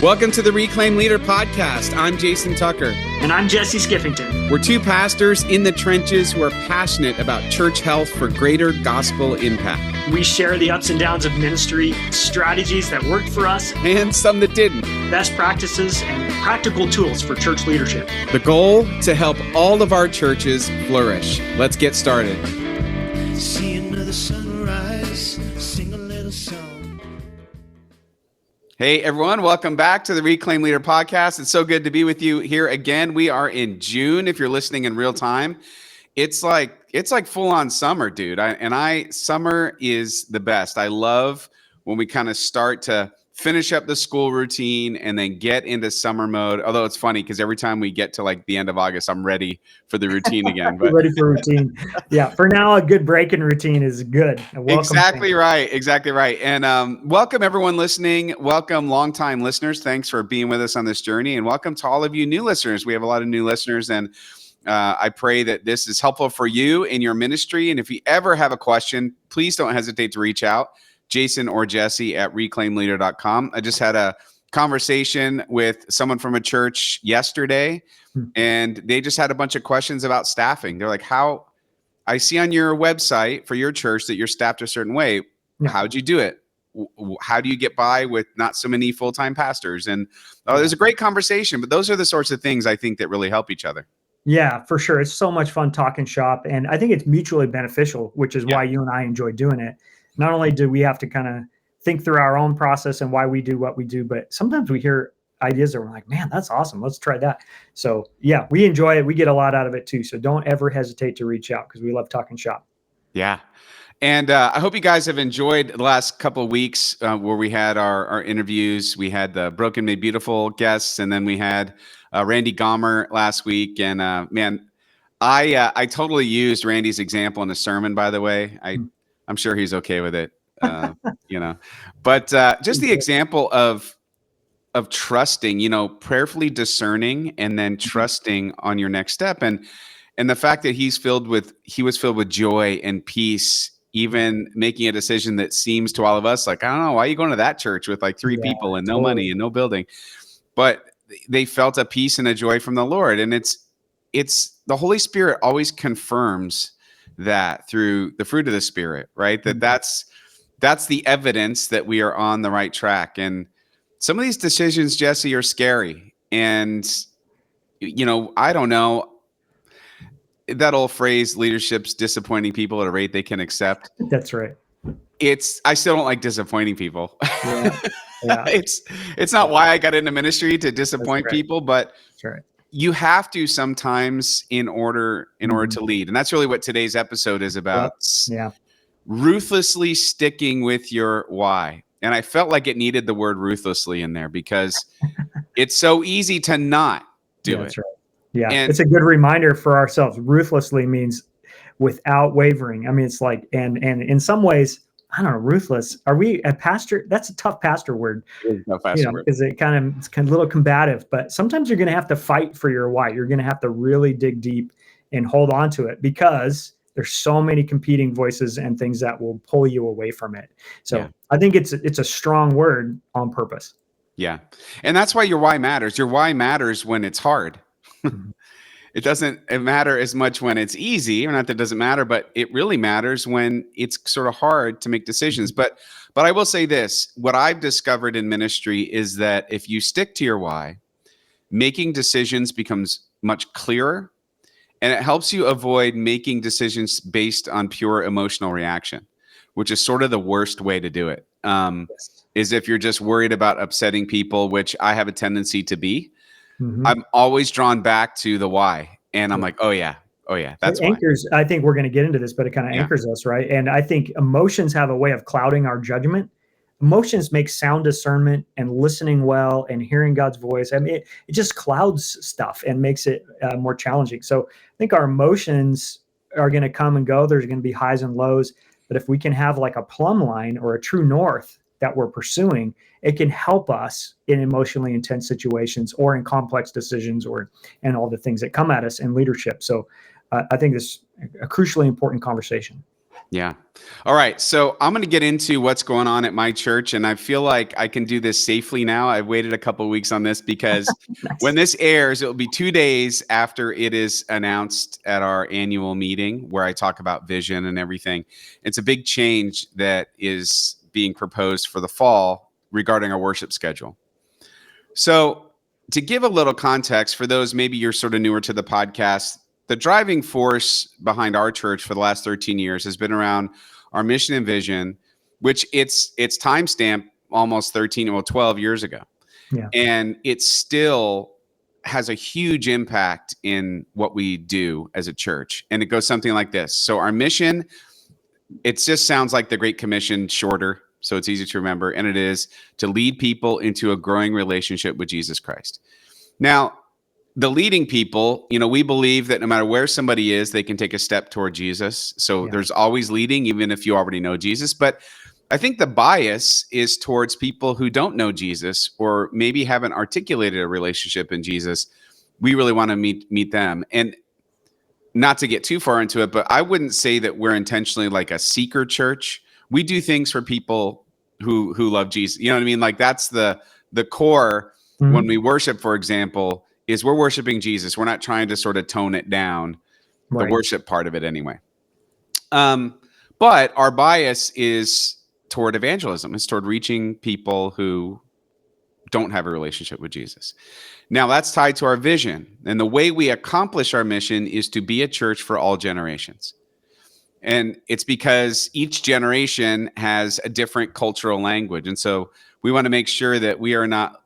Welcome to the Reclaim Leader podcast. I'm Jason Tucker. And I'm Jesse Skiffington. We're two pastors in the trenches who are passionate about church health for greater gospel impact. We share the ups and downs of ministry, strategies that worked for us, and some that didn't. Best practices and practical tools for church leadership. The goal, to help all of our churches flourish. Let's get started. See another sunrise, sing a little song. Hey everyone, welcome back to the Reclaim Leader podcast. It's so good to be with you here again. We are in June. If you're listening in real time, it's like full on summer, dude. Summer is the best. I love when we kind of start to finish up the school routine and then get into summer mode. Although it's funny because every time we get to like the end of August, I'm ready for the routine again. But ready for routine. Yeah. For now, a good break in routine is good. Exactly right. And welcome everyone listening. Welcome longtime listeners. Thanks for being with us on this journey. And welcome to all of you new listeners. We have a lot of new listeners, and I pray that this is helpful for you in your ministry. And if you ever have a question, please don't hesitate to reach out. Jason or Jesse at reclaimleader.com. I just had a conversation with someone from a church yesterday, and they just had a bunch of questions about staffing. They're like, how I see on your website for your church that you're staffed a certain way. How'd you do it? How do you get by with not so many full-time pastors? And there's a great conversation, but those are the sorts of things I think that really help each other. Yeah, for sure. It's so much fun talking shop, and I think it's mutually beneficial, which is why you and I enjoy doing it. Not only do we have to kind of think through our own process and why we do what we do, but sometimes we hear ideas that we're like, man, that's awesome. Let's try that. So yeah, we enjoy it. We get a lot out of it too. So don't ever hesitate to reach out because we love talking shop. Yeah. And I hope you guys have enjoyed the last couple of weeks where we had our interviews. We had the Broken Made Beautiful guests, and then we had Randy Gomer last week. And man, I totally used Randy's example in a sermon, by the way. I'm sure he's okay with it, but just the example of trusting, prayerfully discerning and then trusting on your next step. And the fact that he was filled with joy and peace, even making a decision that seems to all of us like, I don't know, why are you going to that church with like three people and no money and no building? But they felt a peace and a joy from the Lord. And it's the Holy Spirit always confirms that through the fruit of the Spirit, right? That's the evidence that we are on the right track. And some of these decisions, Jesse, are scary. And, I don't know, that old phrase, leadership's disappointing people at a rate they can accept. That's right. I still don't like disappointing people. Yeah. It's not why I got into ministry, to disappoint people, but that's right. You have to sometimes in order to lead. And that's really what today's episode is about. Yeah. Ruthlessly sticking with your why. And I felt like it needed the word ruthlessly in there because it's so easy to not do it. That's right. Yeah. And it's a good reminder for ourselves. Ruthlessly means without wavering. I mean, it's like, and in some ways, I don't know, ruthless. Are we a pastor? That's a tough pastor word. Because it's kind of a little combative, but sometimes you're going to have to fight for your why. You're going to have to really dig deep and hold on to it because there's so many competing voices and things that will pull you away from it. So I think it's a strong word on purpose. Yeah. And that's why your why matters. Your why matters when it's hard. It doesn't matter as much when it's easy, or not that it doesn't matter, but it really matters when it's sort of hard to make decisions. But I will say this, what I've discovered in ministry is that if you stick to your why, making decisions becomes much clearer, and it helps you avoid making decisions based on pure emotional reaction, which is sort of the worst way to do it. Is if you're just worried about upsetting people, which I have a tendency to be. I'm always drawn back to the why. And I'm like, oh yeah, that's it anchors. Why. I think we're going to get into this, but it kind of anchors us, right? And I think emotions have a way of clouding our judgment. Emotions make sound discernment and listening well and hearing God's voice. I mean, it just clouds stuff and makes it more challenging. So I think our emotions are going to come and go. There's going to be highs and lows. But if we can have like a plumb line or a true north that we're pursuing, it can help us in emotionally intense situations or in complex decisions and all the things that come at us in leadership. So I think this is a crucially important conversation. Yeah. All right. So I'm going to get into what's going on at my church, and I feel like I can do this safely now. I've waited a couple of weeks on this because Nice. when this airs, it will be 2 days after it is announced at our annual meeting where I talk about vision and everything. It's a big change that is being proposed for the fall regarding our worship schedule. So, to give a little context for those maybe you're sort of newer to the podcast, the driving force behind our church for the last 13 years has been around our mission and vision, which it's timestamp almost 12 years ago. Yeah. And it still has a huge impact in what we do as a church. And it goes something like this. So our mission, it just sounds like the Great Commission shorter, so it's easy to remember, and it is to lead people into a growing relationship with Jesus Christ. Now, the leading people, we believe that no matter where somebody is, they can take a step toward Jesus. So there's always leading, even if you already know Jesus. But I think the bias is towards people who don't know Jesus or maybe haven't articulated a relationship in Jesus. We really want to meet them. And not to get too far into it, but I wouldn't say that we're intentionally like a seeker church. We do things for people who love Jesus. You know what I mean? Like that's the core. Mhm. When we worship, for example, is we're worshiping Jesus. We're not trying to sort of tone it down, the Right. worship part of it anyway. But our bias is toward evangelism. It's toward reaching people who don't have a relationship with Jesus. Now that's tied to our vision. And the way we accomplish our mission is to be a church for all generations. And it's because each generation has a different cultural language. And so we want to make sure that we are not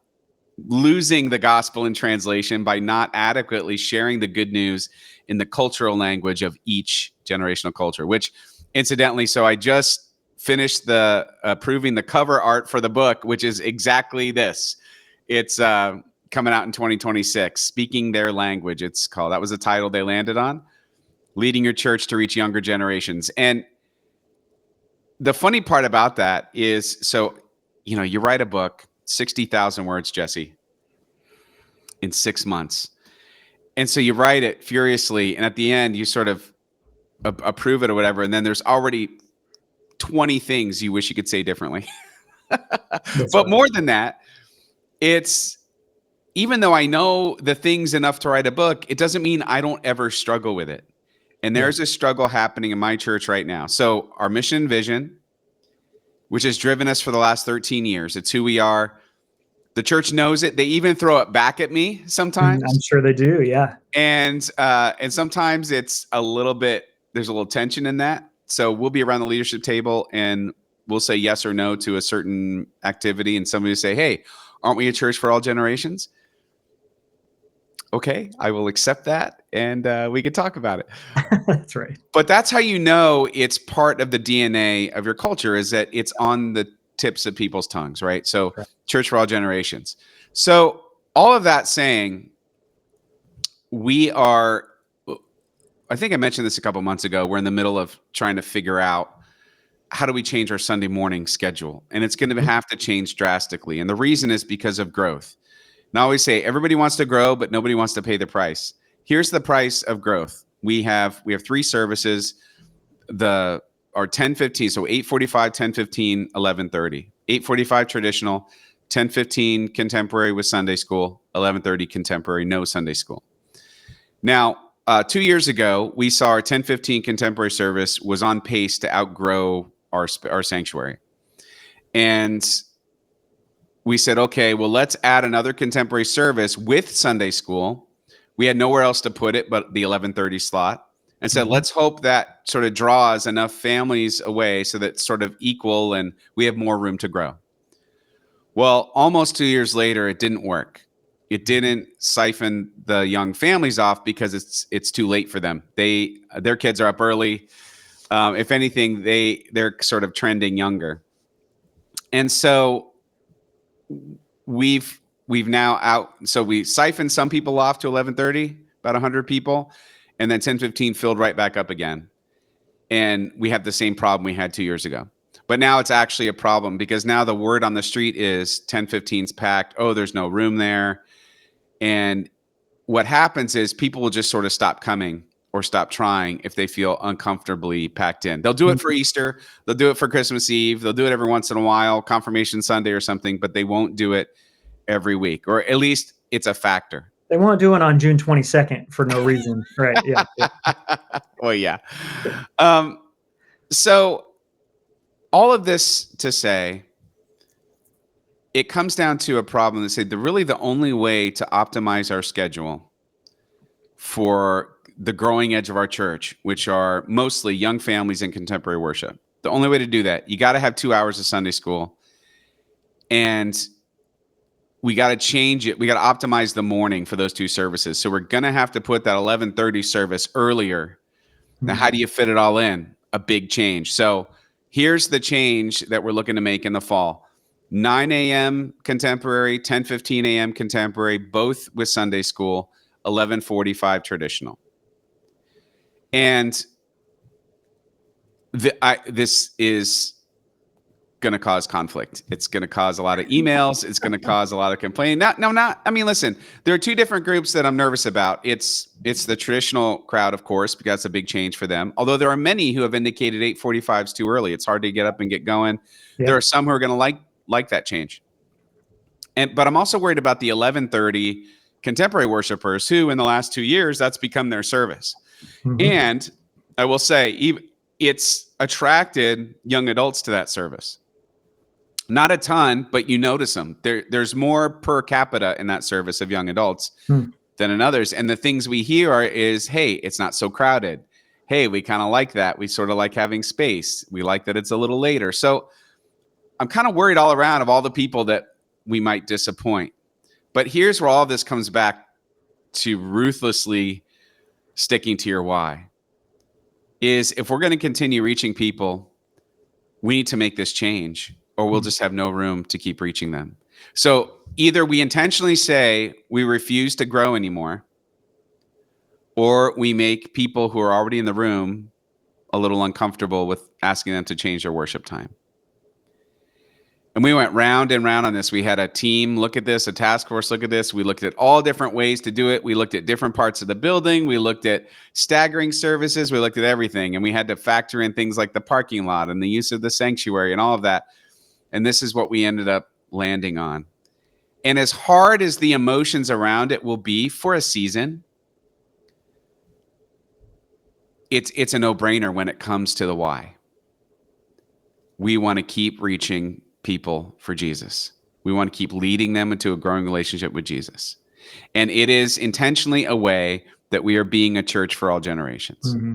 losing the gospel in translation by not adequately sharing the good news in the cultural language of each generational culture, which incidentally, so I just finished the approving the cover art for the book, which is exactly this. It's coming out in 2026, Speaking Their Language, it's called. That was the title they landed on, leading your church to reach younger generations. And the funny part about that is, so, you write a book, 60,000 words, Jesse, in 6 months. And so you write it furiously, and at the end, you sort of approve it or whatever, and then there's already 20 things you wish you could say differently. But right. more than that, it's, even though I know the things enough to write a book, it doesn't mean I don't ever struggle with it. And there's a struggle happening in my church right now. So our mission and vision, which has driven us for the last 13 years, it's who we are. The church knows it. They even throw it back at me sometimes. I'm sure they do. Yeah. And sometimes it's a little bit, there's a little tension in that. So we'll be around the leadership table and we'll say yes or no to a certain activity. And somebody will say, hey, aren't we a church for all generations? Okay, I will accept that. And we could talk about it. That's right. But that's how you know it's part of the DNA of your culture, is that it's on the tips of people's tongues, right? So church for all generations. So all of that saying, we are, I think I mentioned this a couple months ago, we're in the middle of trying to figure out how do we change our Sunday morning schedule? And it's going to have to change drastically. And the reason is because of growth. And I always say everybody wants to grow, but nobody wants to pay the price. Here's the price of growth. We have 3 services. Our 10:15, so 8:45, 10:15, 11:30. 8:45 traditional, 10:15 contemporary with Sunday school, 11:30 contemporary, no Sunday school. Now, 2 years ago, we saw our 10:15 contemporary service was on pace to outgrow our sanctuary. And we said, okay, well, let's add another contemporary service with Sunday school. We had nowhere else to put it but the 11:30 slot. And said, let's hope that sort of draws enough families away so that it's sort of equal and we have more room to grow. Well, almost 2 years later, it didn't work. It didn't siphon the young families off because it's too late for them. Their kids are up early. If anything, they're sort of trending younger. And so we've now out. So we siphoned some people off to 11:30, about 100 people, and then 10:15 filled right back up again. And we have the same problem we had 2 years ago. But now it's actually a problem because now the word on the street is 10:15's packed. Oh, there's no room there. And what happens is people will just sort of stop coming, or stop trying if they feel uncomfortably packed in. They'll do it for Easter. They'll do it for Christmas Eve. They'll do it every once in a while, Confirmation Sunday or something, but they won't do it every week, or at least it's a factor. They won't do it on June 22nd for no reason. Right. Yeah. Well, yeah. So all of this to say, it comes down to a problem that say the only way to optimize our schedule for the growing edge of our church, which are mostly young families and contemporary worship. The only way to do that, you got to have 2 hours of Sunday school, and we got to change it. We got to optimize the morning for those two services. So we're going to have to put that 11:30 service earlier. Now, how do you fit it all in? A big change. So here's the change that we're looking to make in the fall. 9 a.m. contemporary, 10:15 a.m. contemporary, both with Sunday school, 11:45 traditional. And this is going to cause conflict. It's going to cause a lot of emails. It's going to cause a lot of complaining. Listen, there are two different groups that I'm nervous about. It's the traditional crowd, of course, because that's a big change for them. Although there are many who have indicated 8:45 is too early. It's hard to get up and get going. Yeah. There are some who are going to like that change. But I'm also worried about the 11:30 contemporary worshipers who, in the last 2 years, that's become their service. Mm-hmm. And I will say, it's attracted young adults to that service. Not a ton, but you notice them. There's more per capita in that service of young adults than in others. And the things we hear is, hey, it's not so crowded. Hey, we kind of like that. We sort of like having space. We like that it's a little later. So I'm kind of worried all around of all the people that we might disappoint. But here's where all of this comes back to ruthlessly sticking to your why. Is if we're going to continue reaching people, we need to make this change, or we'll just have no room to keep reaching them. So either we intentionally say we refuse to grow anymore, or we make people who are already in the room a little uncomfortable with asking them to change their worship time. And we went round and round on this. We had a team look at this, a task force look at this. We looked at all different ways to do it. We looked at different parts of the building. We looked at staggering services. We looked at everything. And we had to factor in things like the parking lot and the use of the sanctuary and all of that. And this is what we ended up landing on. And as hard as the emotions around it will be for a season, it's a no-brainer when it comes to the why. We want to keep reaching people for Jesus. We want to keep leading them into a growing relationship with Jesus. And it is intentionally a way that we are being a church for all generations. Mm-hmm.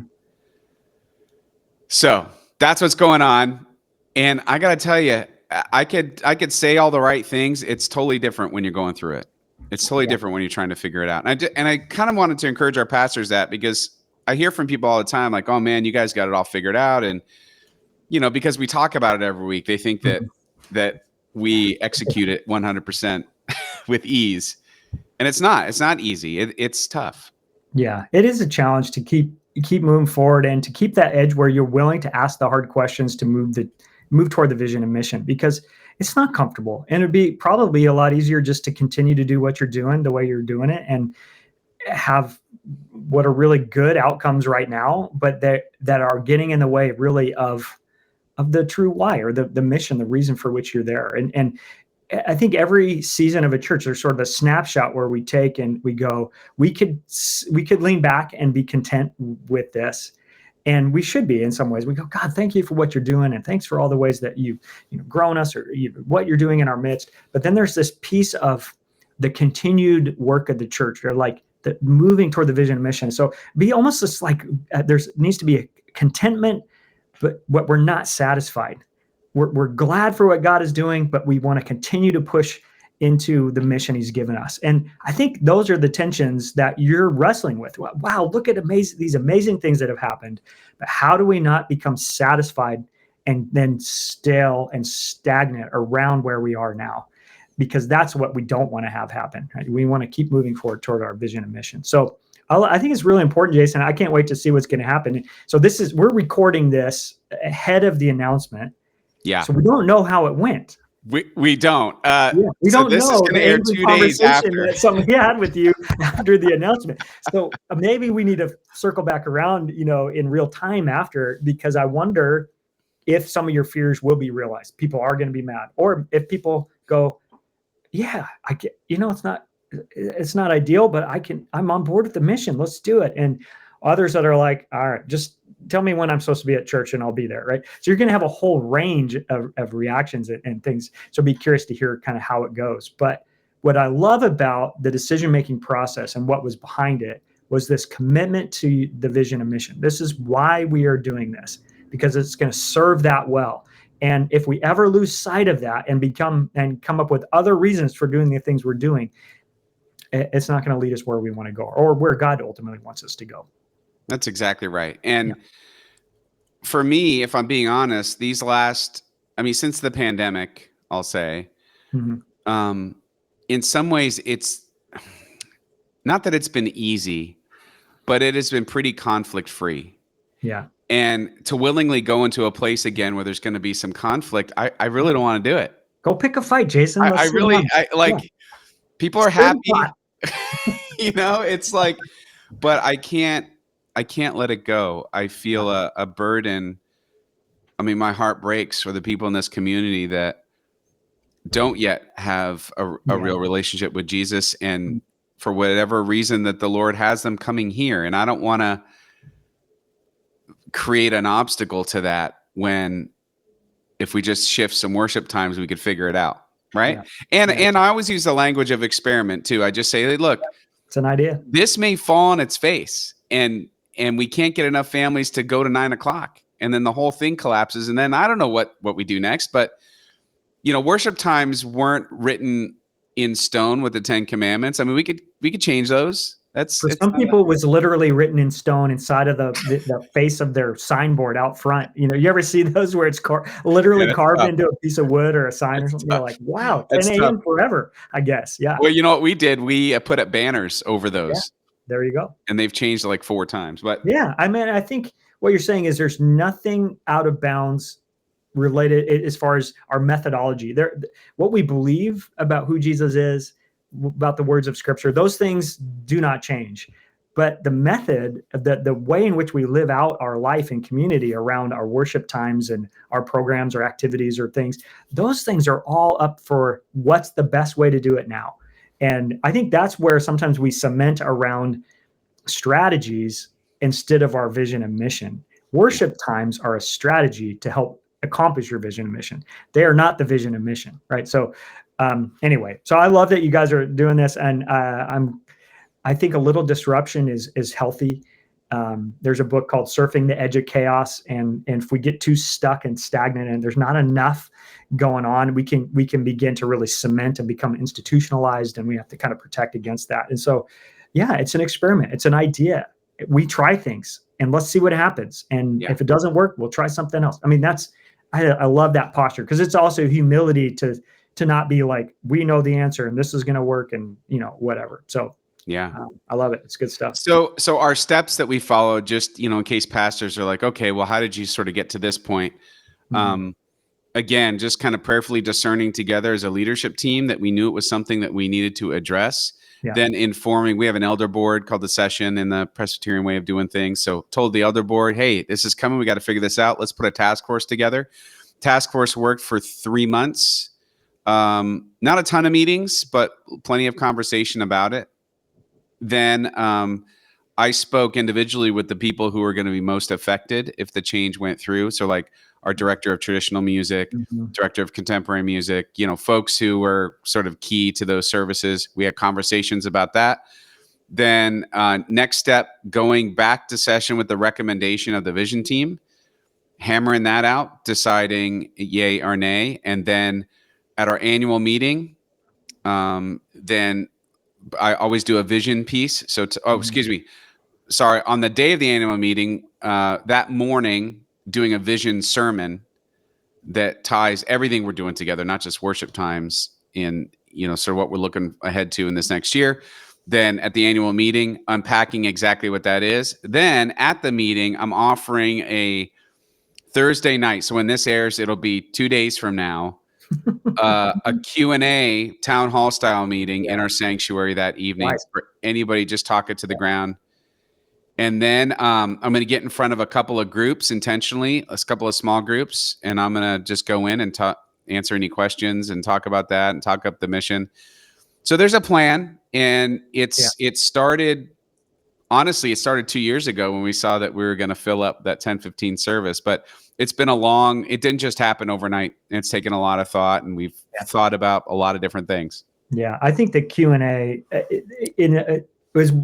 So that's what's going on. And I got to tell you, I could say all the right things. It's totally different when you're going through it. It's totally different when you're trying to figure it out. And I kind of wanted to encourage our pastors that, because I hear from people all the time, like, oh man, you guys got it all figured out. And, because we talk about it every week, they think that we execute it 100% with ease. And it's not easy. It's tough. Yeah, it is a challenge to keep moving forward and to keep that edge where you're willing to ask the hard questions to move toward the vision and mission, because it's not comfortable. And it'd be probably a lot easier just to continue to do what you're doing the way you're doing it and have what are really good outcomes right now, but that are getting in the way really of the true why, or the mission, the reason for which you're there. And I think every season of a church, there's sort of a snapshot where we take and we go, we could lean back and be content with this. And we should be in some ways. We go, God, thank you for what you're doing. And thanks for all the ways that you've grown us, or what you're doing in our midst. But then there's this piece of the continued work of the church, or like the moving toward the vision and mission. So be almost just like there needs to be a contentment, but what we're not satisfied. We're glad for what God is doing, but we want to continue to push into the mission he's given us. And I think those are the tensions that you're wrestling with. Wow, look at these amazing things that have happened. But how do we not become satisfied and then stale and stagnant around where we are now? Because that's what we don't want to have happen. Right? We want to keep moving forward toward our vision and mission. So I think it's really important, Jason. I can't wait to see what's going to happen. So we're recording this ahead of the announcement. Yeah. So we don't know how it went. We don't. Yeah, we So don't this is know going the to air angry 2 days conversation after. that somebody had with you after the announcement. So maybe we need to circle back around, in real time after, because I wonder if some of your fears will be realized. People are going to be mad, or if people go, yeah, I get, it's not ideal, but I'm on board with the mission. Let's do it. And others that are like, all right, just tell me when I'm supposed to be at church and I'll be there. Right. So you're going to have a whole range of reactions and things. So be curious to hear kind of how it goes. But what I love about the decision-making process and what was behind it was this commitment to the vision and mission. This is why we are doing this, because it's going to serve that well. And if we ever lose sight of that and come up with other reasons for doing the things we're doing, it's not going to lead us where we want to go, or where God ultimately wants us to go. That's exactly right. And for me, if I'm being honest, since the pandemic, I'll say, in some ways, it's not that it's been easy, but it has been pretty conflict free. Yeah. And to willingly go into a place again where there's going to be some conflict, I really don't want to do it. Go pick a fight, Jason. People are happy. It's like, but I can't let it go. I feel a burden. I mean, my heart breaks for the people in this community that don't yet have a real relationship with Jesus, and for whatever reason that the Lord has them coming here. And I don't want to create an obstacle to that, when if we just shift some worship times, we could figure it out. Right. Yeah. And I always use the language of experiment too. I just say, hey, look, it's an idea. This may fall on its face, and we can't get enough families to go to 9:00, and then the whole thing collapses. And then I don't know what we do next, but worship times weren't written in stone with the 10 Commandments. I mean, we could change those. For some people, it was literally written in stone inside of the face of their signboard out front. You ever see those where it's literally carved into a piece of wood or a sign or something? You're like, wow, 10 a.m. forever, I guess. Yeah. Well, you know what we did? We put up banners over those. Yeah. There you go. And they've changed like 4 times. But yeah, I mean, I think what you're saying is there's nothing out of bounds related as far as our methodology. What we believe about who Jesus is, about the words of Scripture, those things do not change. But the method, the way in which we live out our life and community around our worship times and our programs or activities or things, those things are all up for what's the best way to do it now. And I think that's where sometimes we cement around strategies instead of our vision and mission. Worship times are a strategy to help accomplish your vision and mission. They are not the vision and mission, right? So anyway, so I love that you guys are doing this, and I think a little disruption is healthy. There's a book called Surfing the Edge of Chaos, and if we get too stuck and stagnant and there's not enough going on, we can begin to really cement and become institutionalized, and we have to kind of protect against that. And so, yeah, it's an experiment. It's an idea. We try things and let's see what happens. And if it doesn't work, we'll try something else. I mean, I love that posture, because it's also humility to not be like, we know the answer and this is going to work and whatever. So I love it. It's good stuff. So our steps that we follow, just, in case pastors are like, okay, well, how did you sort of get to this point? Again, just kind of prayerfully discerning together as a leadership team that we knew it was something that we needed to address. Then informing, we have an elder board called the Session in the Presbyterian way of doing things. So told the elder board, hey, this is coming. We got to figure this out. Let's put a task force together. Task force worked for 3 months. Not a ton of meetings, but plenty of conversation about it. Then I spoke individually with the people who are going to be most affected if the change went through. So like our director of traditional music, director of contemporary music, folks who were sort of key to those services. We had conversations about that. Then next step, going back to session with the recommendation of the vision team, hammering that out, deciding yay or nay. And then at our annual meeting, then I always do a vision piece. So, on the day of the annual meeting, that morning, doing a vision sermon that ties everything we're doing together, not just worship times, in, sort of what we're looking ahead to in this next year. Then at the annual meeting, unpacking exactly what that is. Then at the meeting, I'm offering a Thursday night. So when this airs, it'll be 2 days from now. a Q&A town hall style meeting in Yeah. our sanctuary that evening Right. for anybody, just talk it to the ground. And then I'm going to get in front of a couple of groups intentionally, a couple of small groups, and I'm going to just go in and answer any questions and talk about that and talk up the mission. So there's a plan, and it started. Honestly, it started 2 years ago when we saw that we were going to fill up that 10:15 service. But it's been it didn't just happen overnight. It's taken a lot of thought, and we've thought about a lot of different things. Yeah, I think the Q&A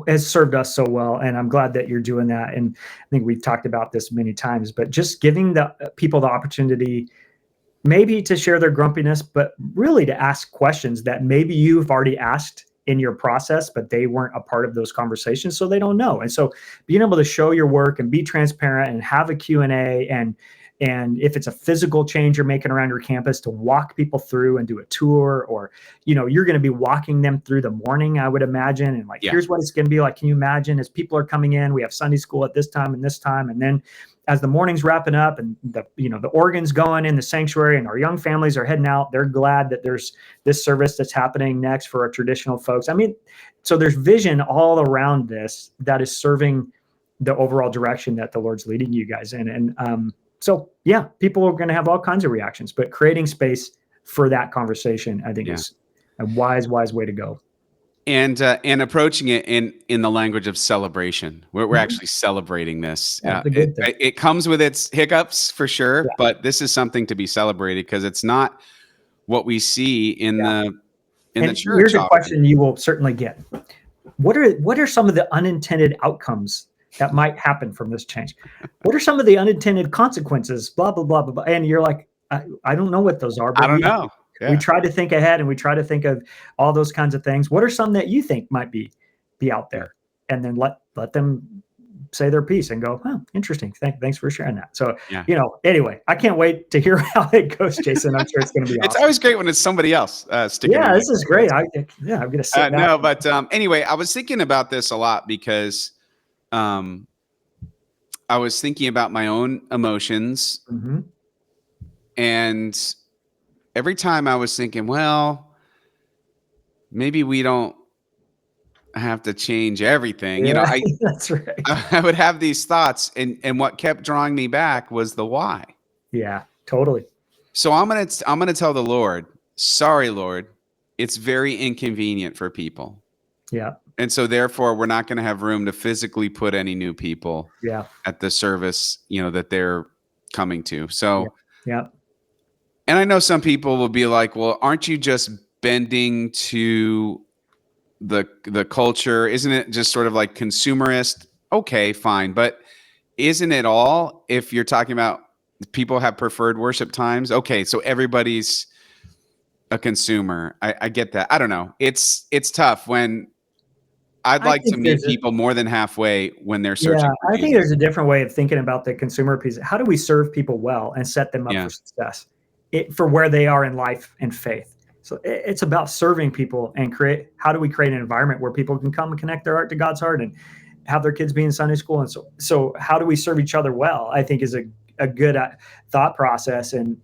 has served us so well, and I'm glad that you're doing that. And I think we've talked about this many times, but just giving the people the opportunity maybe to share their grumpiness, but really to ask questions that maybe you've already asked in your process, but they weren't a part of those conversations, so they don't know. And so being able to show your work and be transparent and have a Q&A, and if it's a physical change you're making around your campus, to walk people through and do a tour, or you're going to be walking them through the morning, I would imagine, and here's what it's going to be like. Can you imagine, as people are coming in, we have Sunday school at this time, and then as the morning's wrapping up and the organ's going in the sanctuary and our young families are heading out, they're glad that there's this service that's happening next for our traditional folks. I mean, so there's vision all around this that is serving the overall direction that the Lord's leading you guys in. And so, yeah, people are going to have all kinds of reactions, but creating space for that conversation, I think, is a wise way to go. And approaching it in the language of celebration. We're actually celebrating this. It comes with its hiccups for sure, but this is something to be celebrated because it's not what we see in the church. Here's a question you will certainly get: What are some of the unintended outcomes that might happen from this change? What are some of the unintended consequences? Blah blah blah blah blah. And you're like, I don't know what those are. But I don't know. Yeah. We try to think ahead, and we try to think of all those kinds of things. What are some that you think might be out there? And then let them say their piece and go, oh, interesting. Thanks for sharing that. So, anyway, I can't wait to hear how it goes, Jason. I'm sure it's going to be awesome. It's always great when it's somebody else sticking. Yeah, this is great. I'm going to sit down. No, but anyway, I was thinking about this a lot because I was thinking about my own emotions. Mm-hmm. And every time I was thinking, well, maybe we don't have to change everything. That's right. I would have these thoughts, and what kept drawing me back was the why. Yeah, totally. So I'm gonna tell the Lord, sorry, Lord, it's very inconvenient for people. Yeah. And so therefore we're not going to have room to physically put any new people at the service, that they're coming to. So yeah. And I know some people will be like, well, aren't you just bending to the culture? Isn't it just sort of like consumerist? Okay, fine. But isn't it all, if you're talking about people have preferred worship times? Okay, so everybody's a consumer. I get that. I don't know. It's tough when I'd like to meet people more than halfway when they're searching. Yeah, I think there's a different way of thinking about the consumer piece. How do we serve people well and set them up for success for where they are in life and faith? So it's about serving people and how do we create an environment where people can come and connect their heart to God's heart and have their kids be in Sunday school. And so how do we serve each other well, I think, is a good thought process. And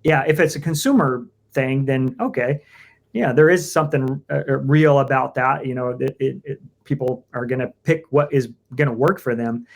if it's a consumer thing, then okay. Yeah, there is something real about that. People are going to pick what is going to work for them.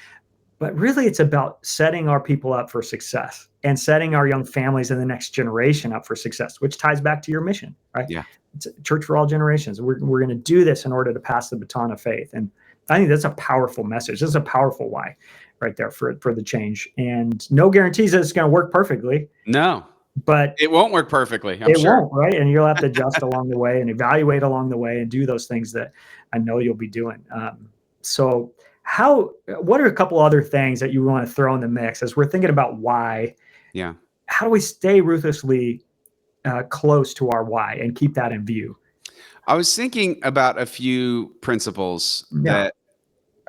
But really, it's about setting our people up for success and setting our young families and the next generation up for success, which ties back to your mission, right? Yeah. It's a church for all generations. We're going to do this in order to pass the baton of faith. And I think that's a powerful message. This is a powerful why right there for the change. And no guarantees that it's going to work perfectly. No. But it won't work perfectly. I'm sure. Won't, right? And you'll have to adjust along the way and evaluate along the way and do those things that I know you'll be doing. What are a couple other things that you want to throw in the mix as we're thinking about why? Yeah. How do we stay ruthlessly close to our why and keep that in view? I was thinking about a few principles that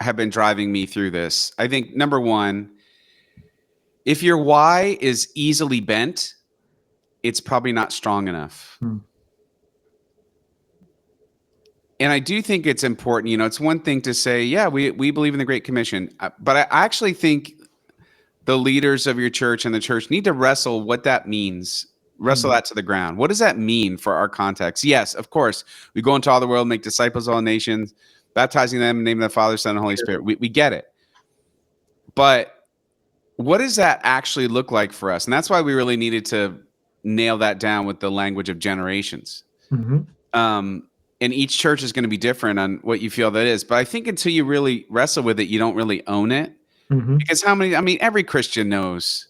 have been driving me through this. I think number one, if your why is easily bent, it's probably not strong enough. And I do think it's important, it's one thing to say, we believe in the Great Commission, but I actually think the leaders of your church and the church need to wrestle what that means Wrestle that to the ground. What does that mean for our context? Yes, of course, we go into all the world, make disciples of all nations, baptizing them in the name of the Father, Son, and Holy Spirit. We get it. But what does that actually look like for us? And that's why we really needed to nail that down with the language of generations. And each church is going to be different on what you feel that is. But I think until you really wrestle with it, you don't really own it. Because every Christian knows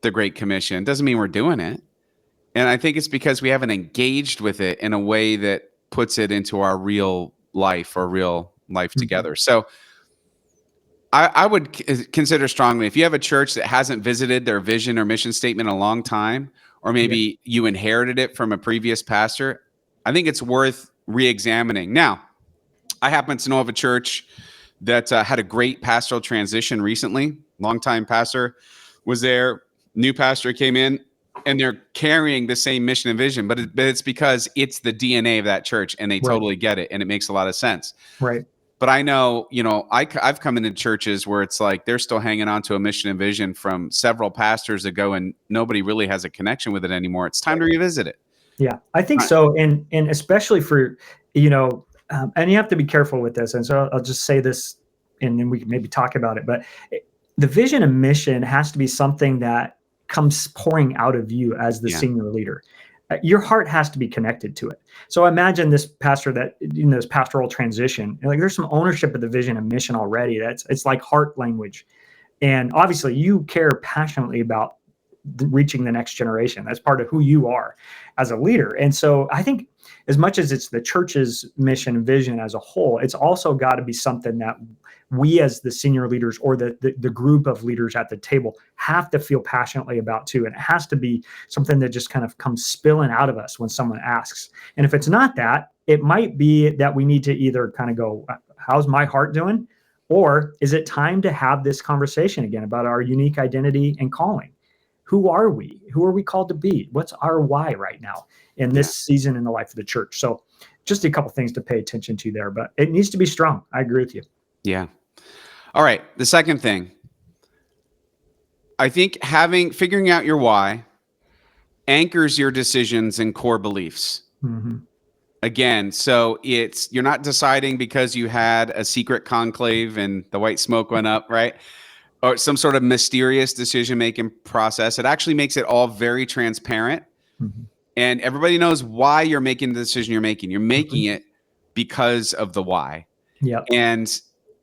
the Great Commission. Doesn't mean we're doing it. And I think it's because we haven't engaged with it in a way that puts it into our real life or real life together. So I would consider strongly, if you have a church that hasn't visited their vision or mission statement in a long time, or maybe you inherited it from a previous pastor, I think it's worth re-examining. Now, I happen to know of a church that had a great pastoral transition recently. Longtime pastor was there, new pastor came in, and they're carrying the same mission and vision, but it's because it's the DNA of that church, and they totally get it, and it makes a lot of sense. Right. But I know, I've come into churches where it's like they're still hanging on to a mission and vision from several pastors ago, and nobody really has a connection with it anymore. It's time to revisit it. Yeah, I think so. And especially for, and you have to be careful with this. And so I'll just say this, and then we can maybe talk about it. But the vision and mission has to be something that comes pouring out of you as the senior leader. Your heart has to be connected to it. So imagine this pastor that, this pastoral transition, like there's some ownership of the vision and mission already. It's like heart language. And obviously you care passionately about reaching the next generation. That's part of who you are as a leader. And so I think as much as it's the church's mission and vision as a whole, it's also got to be something that we as the senior leaders or the group of leaders at the table have to feel passionately about too. And it has to be something that just kind of comes spilling out of us when someone asks. And if it's not that, it might be that we need to either kind of go, how's my heart doing? Or is it time to have this conversation again about our unique identity and calling? Who are we? Who are we called to be? What's our why right now in this season in the life of the church? So just a couple things to pay attention to there, but it needs to be strong. I agree with you. Yeah. All right. The second thing, I think figuring out your why anchors your decisions and core beliefs. Again, so you're not deciding because you had a secret conclave and the white smoke went up, right? Or some sort of mysterious decision-making process. It actually makes it all very transparent. And everybody knows why you're making the decision you're making. You're making it because of the why. Yeah. And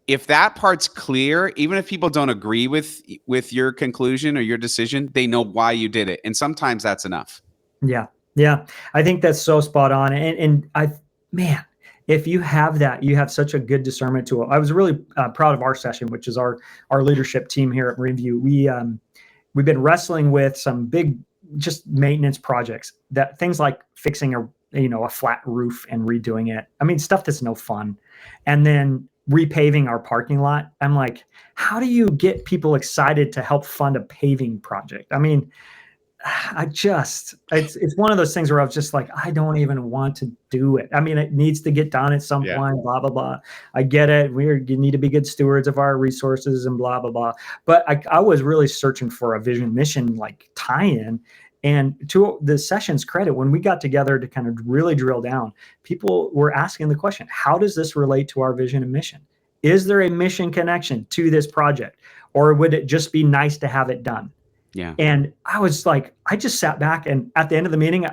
if that part's clear, even if people don't agree with your conclusion or your decision, they know why you did it. And sometimes that's enough. Yeah. Yeah. I think that's so spot on. And if you have that, you have such a good discernment tool. I was really proud of our session, which is our leadership team here at Review. We've been wrestling with some big just maintenance projects, that things like fixing a flat roof and redoing it. I mean, stuff that's no fun. And then repaving our parking lot. I'm like, how do you get people excited to help fund a paving project? I mean, it's one of those things where I was just like, I don't even want to do it. I mean, it needs to get done at some point, blah, blah, blah. I get it. You need to be good stewards of our resources and blah, blah, blah. But I was really searching for a vision mission like tie-in. And to the session's credit, when we got together to kind of really drill down, people were asking the question, how does this relate to our vision and mission? Is there a mission connection to this project? Or would it just be nice to have it done? Yeah. And I was like, I just sat back, and at the end of the meeting,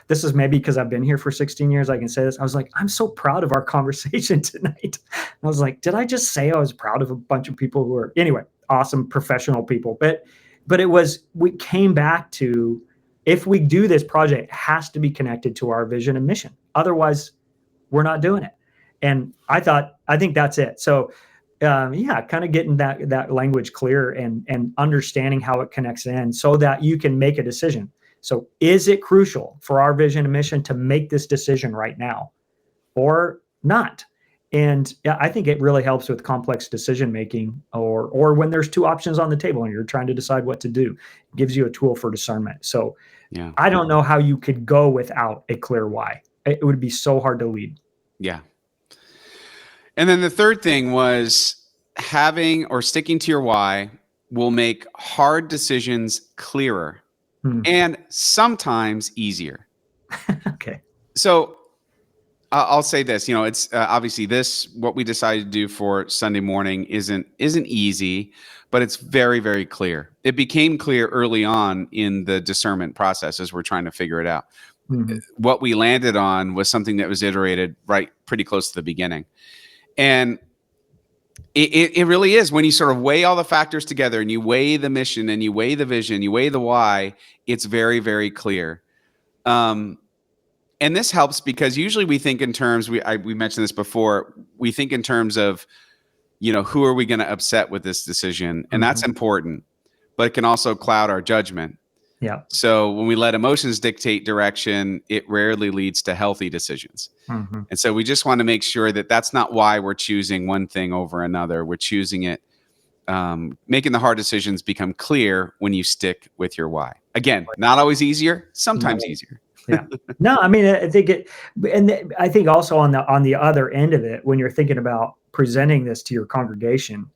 this is maybe because I've been here for 16 years, I can say this. I was like, I'm so proud of our conversation tonight. I was like, did I just say I was proud of a bunch of people who are, anyway, awesome professional people? But we came back to, if we do this project, it has to be connected to our vision and mission. Otherwise, we're not doing it. And I think that's it. So kind of getting that language clear and understanding how it connects in so that you can make a decision. So is it crucial for our vision and mission to make this decision right now or not? And I think it really helps with complex decision making or when there's two options on the table and you're trying to decide what to do. It gives you a tool for discernment. So I don't know how you could go without a clear why. It would be so hard to lead. Yeah. And then the third thing was having or sticking to your why will make hard decisions clearer. and sometimes easier. Okay. So I'll say this, it's obviously what we decided to do for Sunday morning isn't easy, but it's very, very clear. It became clear early on in the discernment process as we're trying to figure it out. What we landed on was something that was iterated right pretty close to the beginning. And it really is, when you sort of weigh all the factors together and you weigh the mission and you weigh the vision, you weigh the why, it's very, very clear. And this helps because usually we think in terms, we mentioned this before, we think in terms of, who are we going to upset with this decision? And that's important, but it can also cloud our judgment. Yeah. So when we let emotions dictate direction, it rarely leads to healthy decisions. And so we just want to make sure that that's not why we're choosing one thing over another. We're choosing it, making the hard decisions become clear when you stick with your why. Again, not always easier, sometimes easier. Yeah. No, I mean, I think I think also on the other end of it, when you're thinking about presenting this to your congregation,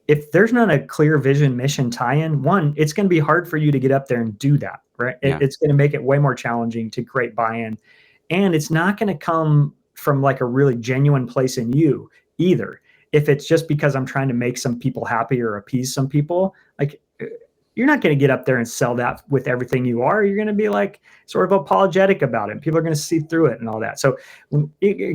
if there's not a clear vision, mission tie-in, one, it's going to be hard for you to get up there and do that, right? Yeah. It's going to make it way more challenging to create buy-in, and it's not going to come from like a really genuine place in you either. If it's just because I'm trying to make some people happy or appease some people, like, you're not going to get up there and sell that with everything you are. You're going to be like sort of apologetic about it. People are going to see through it and all that. So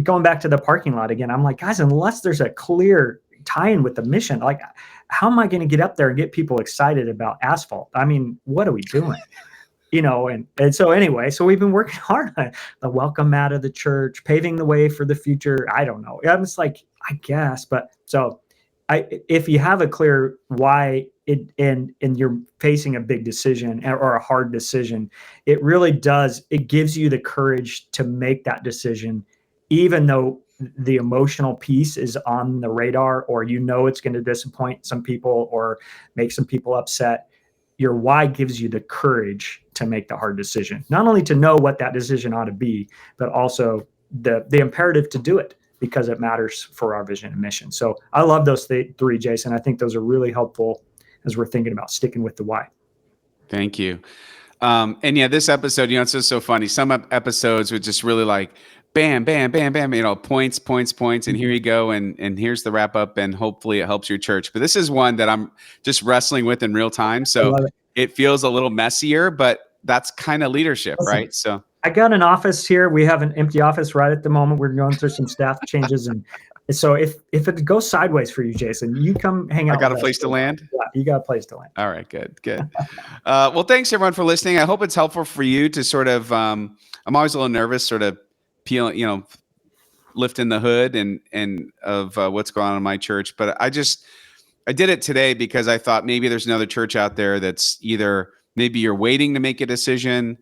going back to the parking lot again, I'm like, guys, unless there's a clear tie-in with the mission, like, how am I going to get up there and get people excited about asphalt? I mean, what are we doing? And so anyway, so we've been working hard on the welcome mat of the church, paving the way for the future. I don't know. I'm just like, I guess, but so if you have a clear why and you're facing a big decision or a hard decision, it really does. It gives you the courage to make that decision, even though the emotional piece is on the radar, or it's going to disappoint some people or make some people upset. Your why gives you the courage to make the hard decision, not only to know what that decision ought to be, but also the imperative to do it, because it matters for our vision and mission. So I love those three, Jason. I think those are really helpful as we're thinking about sticking with the why. Thank you. And yeah, this episode, it's just so funny. Some episodes were just really like, bam, bam, bam, bam, points, and here you go. And here's the wrap up, and hopefully it helps your church. But this is one that I'm just wrestling with in real time. So it feels a little messier, but that's kind of leadership, right? So I got an office here. We have an empty office right at the moment. We're going through some staff changes. And so if it goes sideways for you, Jason, you come hang out. I got a place to land? Yeah, you got a place to land. All right, good. Well, thanks everyone for listening. I hope it's helpful for you to sort of, I'm always a little nervous, sort of lifting the hood and of what's going on in my church. But I did it today because I thought maybe there's another church out there that's either maybe you're waiting to make a decision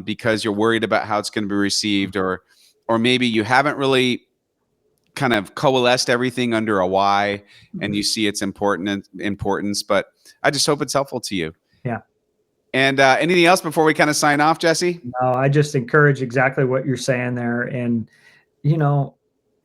because you're worried about how it's going to be received, or maybe you haven't really kind of coalesced everything under a why and you see its importance, but I just hope it's helpful to you. Yeah. And anything else before we kind of sign off, Jesse? No, I just encourage exactly what you're saying there. And,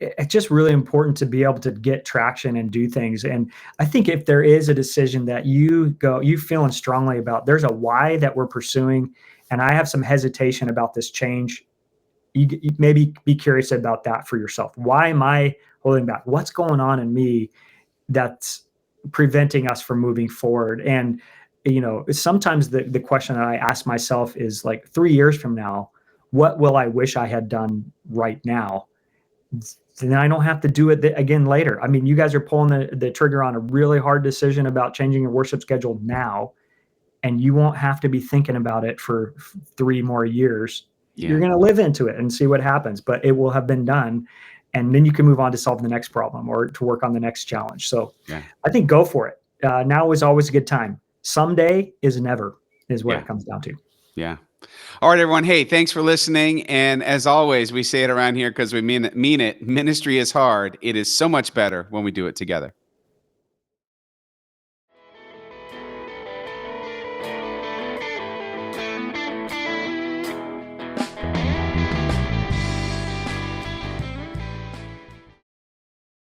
it's just really important to be able to get traction and do things. And I think if there is a decision that you feeling strongly about, there's a why that we're pursuing, and I have some hesitation about this change, you maybe be curious about that for yourself. Why am I holding back? What's going on in me that's preventing us from moving forward? And, sometimes the question that I ask myself is like, 3 years from now, what will I wish I had done right now? Then I don't have to do it again later. I mean, you guys are pulling the trigger on a really hard decision about changing your worship schedule now, and you won't have to be thinking about it for 3 more years. Yeah. You're going to live into it and see what happens, but it will have been done. And then you can move on to solve the next problem or to work on the next challenge. So I think go for it. Now is always a good time. Someday is never, is what it comes down to. Yeah. All right, everyone. Hey, thanks for listening. And as always, we say it around here because we mean it. Ministry is hard. It is so much better when we do it together.